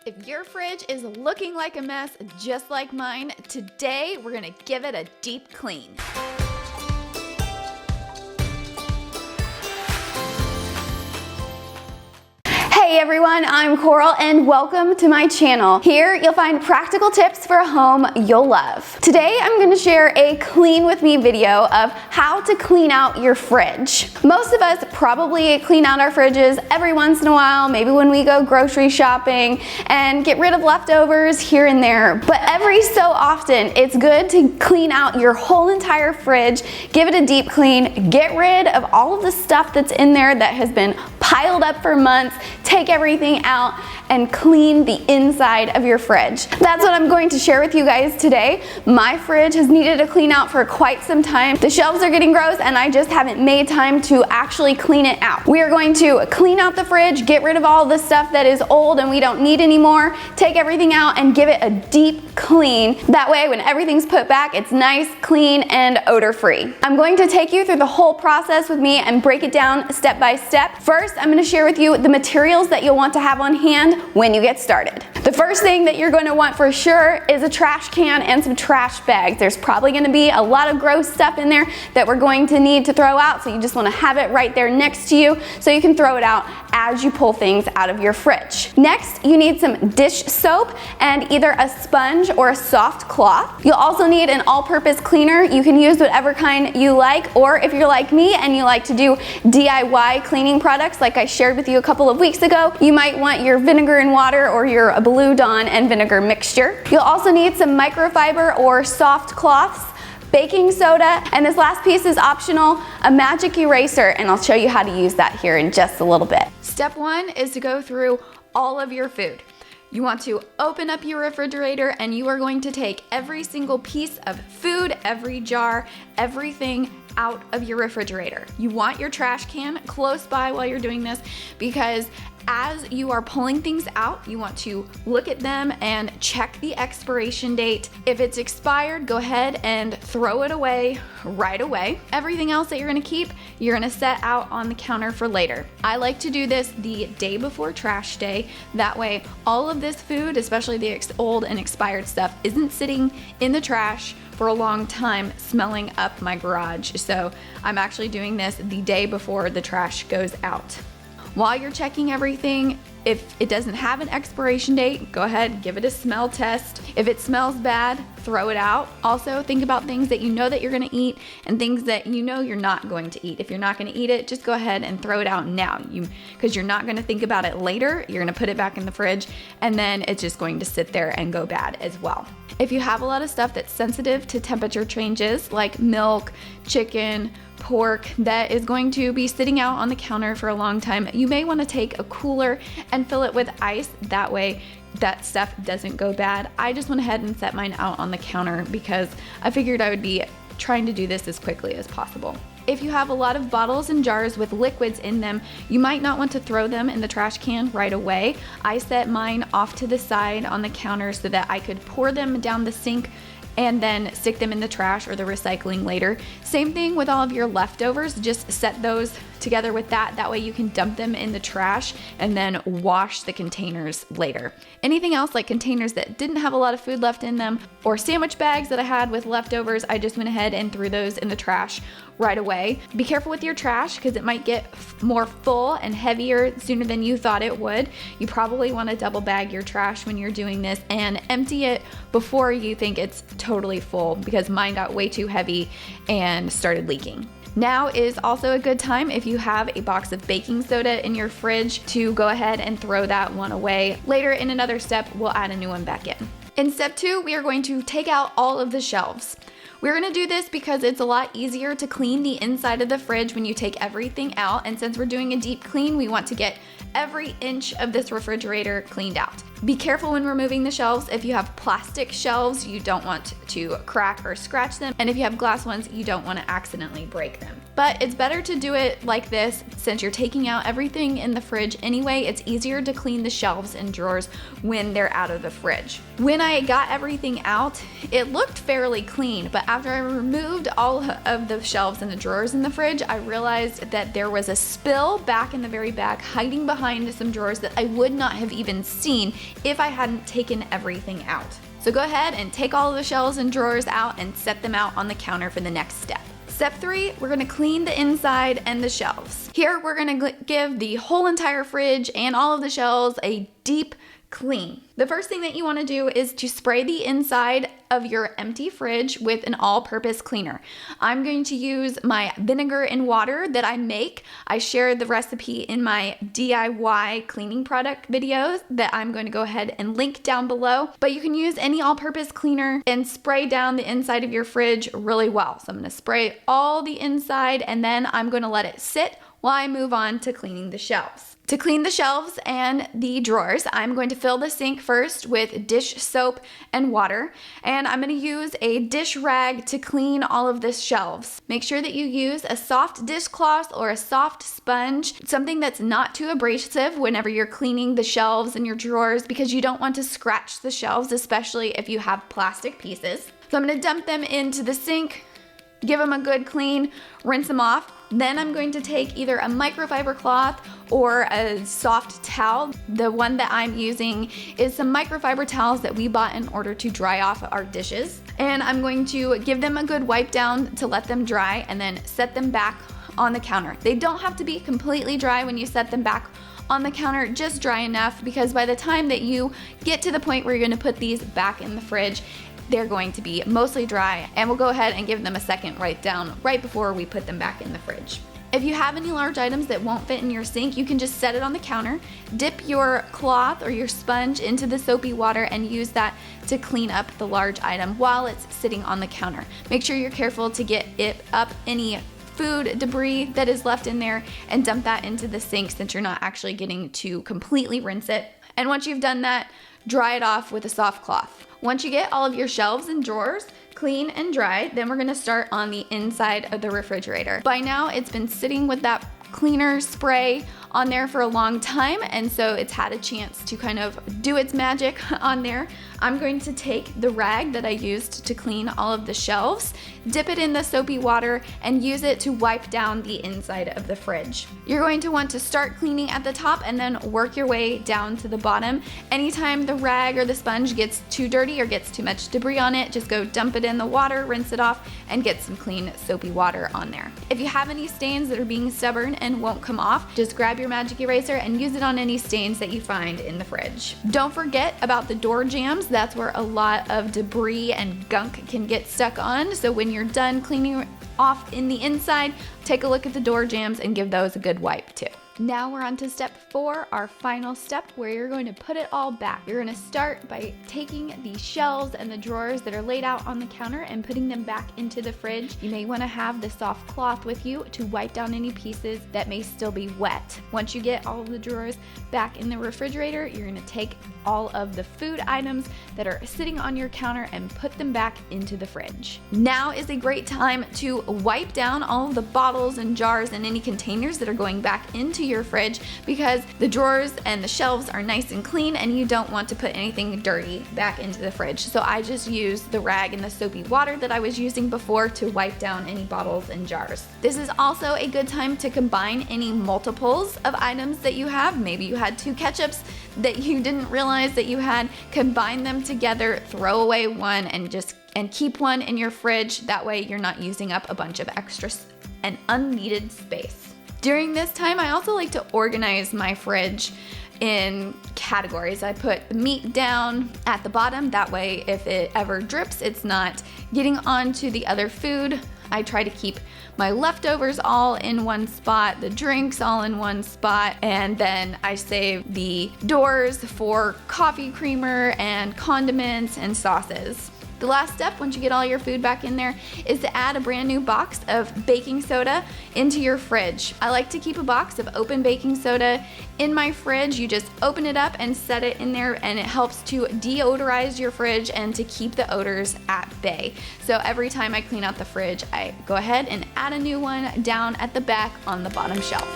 If your fridge is looking like a mess just like mine, today we're gonna give it a deep clean. Hey everyone, I'm Coral and welcome to my channel. Here you'll find practical tips for a home you'll love. Today I'm going to share a clean with me video of how to clean out your fridge. Most of us probably clean out our fridges every once in a while, maybe when we go grocery shopping, and get rid of leftovers here and there. But every so often it's good to clean out your whole entire fridge, give it a deep clean, get rid of all of the stuff that's in there that has been piled up for months, take everything out and clean the inside of your fridge. That's what I'm going to share with you guys today. My fridge has needed a clean out for quite some time. The shelves are getting gross and I just haven't made time to actually clean it out. We are going to clean out the fridge, get rid of all the stuff that is old and we don't need anymore, take everything out and give it a deep clean. That way when everything's put back, it's nice, clean, and odor-free. I'm going to take you through the whole process with me and break it down step by step. First, I'm going to share with you the materials that you'll want to have on hand when you get started. The first thing that you're going to want for sure is a trash can and some trash bags. There's probably going to be a lot of gross stuff in there that we're going to need to throw out, so you just want to have it right there next to you so you can throw it out as you pull things out of your fridge. Next, you need some dish soap and either a sponge or a soft cloth. You'll also need an all-purpose cleaner. You can use whatever kind you like, or if you're like me and you like to do DIY cleaning products like I shared with you a couple of weeks ago, you might want your vinegar and water or your Blue Dawn and vinegar mixture. You'll also need some microfiber or soft cloths, baking soda, and this last piece is optional, a magic eraser, and I'll show you how to use that here in just a little bit. Step one is to go through all of your food. You want to open up your refrigerator and you are going to take every single piece of food, every jar, everything out of your refrigerator. You want your trash can close by while you're doing this because as you are pulling things out, you want to look at them and check the expiration date. If it's expired, go ahead and throw it away right away. Everything else that you're gonna keep, you're gonna set out on the counter for later. I like to do this the day before trash day. That way, all of this food, especially the old and expired stuff, isn't sitting in the trash for a long time smelling up my garage. So I'm actually doing this the day before the trash goes out. While you're checking everything, if it doesn't have an expiration date, go ahead, give it a smell test. If it smells bad, throw it out. Also, think about things that you know that you're gonna eat and things that you know you're not going to eat. If you're not gonna eat it, just go ahead and throw it out now. Because you're not gonna think about it later, you're gonna put it back in the fridge and then it's just going to sit there and go bad as well. If you have a lot of stuff that's sensitive to temperature changes, like milk, chicken, pork, that is going to be sitting out on the counter for a long time, you may want to take a cooler and fill it with ice. That way that stuff doesn't go bad. I just went ahead and set mine out on the counter because I figured I would be trying to do this as quickly as possible. If you have a lot of bottles and jars with liquids in them, you might not want to throw them in the trash can right away. I set mine off to the side on the counter so that I could pour them down the sink and then stick them in the trash or the recycling later. Same thing with all of your leftovers, just set those together with that. That way you can dump them in the trash and then wash the containers later. Anything else like containers that didn't have a lot of food left in them or sandwich bags that I had with leftovers, I just went ahead and threw those in the trash right away. Be careful with your trash because it might get more full and heavier sooner than you thought it would. You probably want to double bag your trash when you're doing this and empty it before you think it's totally full, because mine got way too heavy and started leaking. Now is also a good time if you have a box of baking soda in your fridge to go ahead and throw that one away. Later in another step, we'll add a new one back in. In step 2, we are going to take out all of the shelves. We're gonna do this because it's a lot easier to clean the inside of the fridge when you take everything out, and since we're doing a deep clean, we want to get every inch of this refrigerator cleaned out. Be careful when removing the shelves. If you have plastic shelves, you don't want to crack or scratch them, and if you have glass ones, you don't want to accidentally break them. But but it's better to do it like this since you're taking out everything in the fridge anyway. It's easier to clean the shelves and drawers when they're out of the fridge. When I got everything out, it looked fairly clean, but after I removed all of the shelves and the drawers in the fridge, I realized that there was a spill back in the very back, hiding behind some drawers that I would not have even seen if I hadn't taken everything out. So go ahead and take all of the shelves and drawers out and set them out on the counter for the next step. Step 3, we're gonna clean the inside and the shelves. Here, we're gonna give the whole entire fridge and all of the shelves a deep clean. The first thing that you want to do is to spray the inside of your empty fridge with an all-purpose cleaner. I'm going to use my vinegar and water that I make. I shared the recipe in my DIY cleaning product videos that I'm going to go ahead and link down below, but you can use any all-purpose cleaner and spray down the inside of your fridge really well. So I'm going to spray all the inside and then I'm going to let it sit while I move on to cleaning the shelves. To clean the shelves and the drawers, I'm going to fill the sink first with dish soap and water, and I'm going to use a dish rag to clean all of the shelves. Make sure that you use a soft dishcloth or a soft sponge, something that's not too abrasive whenever you're cleaning the shelves and your drawers, because you don't want to scratch the shelves, especially if you have plastic pieces. So I'm going to dump them into the sink, give them a good clean, rinse them off. Then I'm going to take either a microfiber cloth or a soft towel. The one that I'm using is some microfiber towels that we bought in order to dry off our dishes. And I'm going to give them a good wipe down to let them dry and then set them back on the counter. They don't have to be completely dry when you set them back on the counter, just dry enough, because by the time that you get to the point where you're going to put these back in the fridge, they're going to be mostly dry, and we'll go ahead and give them a second wipe down right before we put them back in the fridge. If you have any large items that won't fit in your sink, you can just set it on the counter, dip your cloth or your sponge into the soapy water and use that to clean up the large item while it's sitting on the counter. Make sure you're careful to get it up any food debris that is left in there and dump that into the sink, since you're not actually getting to completely rinse it. And once you've done that, dry it off with a soft cloth. Once you get all of your shelves and drawers clean and dry, then we're gonna start on the inside of the refrigerator. By now, it's been sitting with that cleaner spray on there for a long time, and so it's had a chance to kind of do its magic on there. I'm going to take the rag that I used to clean all of the shelves, dip it in the soapy water, and use it to wipe down the inside of the fridge. You're going to want to start cleaning at the top and then work your way down to the bottom. Anytime the rag or the sponge gets too dirty or gets too much debris on it, just go dump it in the water, rinse it off, and get some clean soapy water on there. If you have any stains that are being stubborn and won't come off, just grab your magic eraser and use it on any stains that you find in the fridge. Don't forget about the door jambs. That's where a lot of debris and gunk can get stuck on. So when you're done cleaning off in the inside, take a look at the door jambs and give those a good wipe too. Now we're on to step 4, our final step, where you're going to put it all back. You're going to start by taking the shelves and the drawers that are laid out on the counter and putting them back into the fridge. You may want to have the soft cloth with you to wipe down any pieces that may still be wet. Once you get all of the drawers back in the refrigerator, you're going to take all of the food items that are sitting on your counter and put them back into the fridge. Now is a great time to wipe down all of the bottles and jars and any containers that are going back into your fridge, because the drawers and the shelves are nice and clean and you don't want to put anything dirty back into the fridge. So I just use the rag and the soapy water that I was using before to wipe down any bottles and jars. This is also a good time to combine any multiples of items that you have. Maybe you had 2 ketchups that you didn't realize that you had. Combine them together, throw away one, and keep one in your fridge. That way you're not using up a bunch of extra and unneeded space. During this time, I also like to organize my fridge in categories. I put the meat down at the bottom. That way, if it ever drips, it's not getting onto the other food. I try to keep my leftovers all in one spot, the drinks all in one spot, and then I save the doors for coffee creamer and condiments and sauces. The last step, once you get all your food back in there, is to add a brand new box of baking soda into your fridge. I like to keep a box of open baking soda in my fridge. You just open it up and set it in there, and it helps to deodorize your fridge and to keep the odors at bay. So every time I clean out the fridge, I go ahead and add a new one down at the back on the bottom shelf.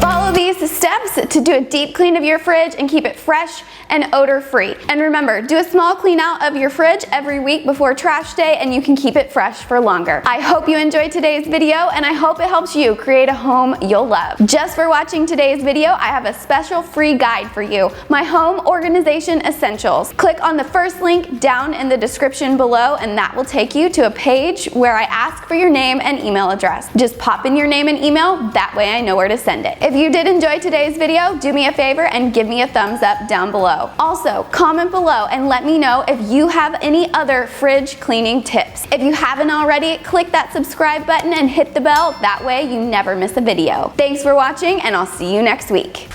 Follow these steps to do a deep clean of your fridge and keep it fresh and odor-free. And remember, do a small clean out of your fridge every week before trash day, and you can keep it fresh for longer. I hope you enjoyed today's video, and I hope it helps you create a home you'll love. Just for watching today's video, I have a special free guide for you, my home organization essentials. Click on the first link down in the description below, and that will take you to a page where I ask for your name and email address. Just pop in your name and email, that way I know where to send it. If you did enjoy today's video, do me a favor and give me a thumbs up down below. Also, comment below and let me know if you have any other fridge cleaning tips. If you haven't already, click that subscribe button and hit the bell. That way you never miss a video. Thanks for watching, and I'll see you next week.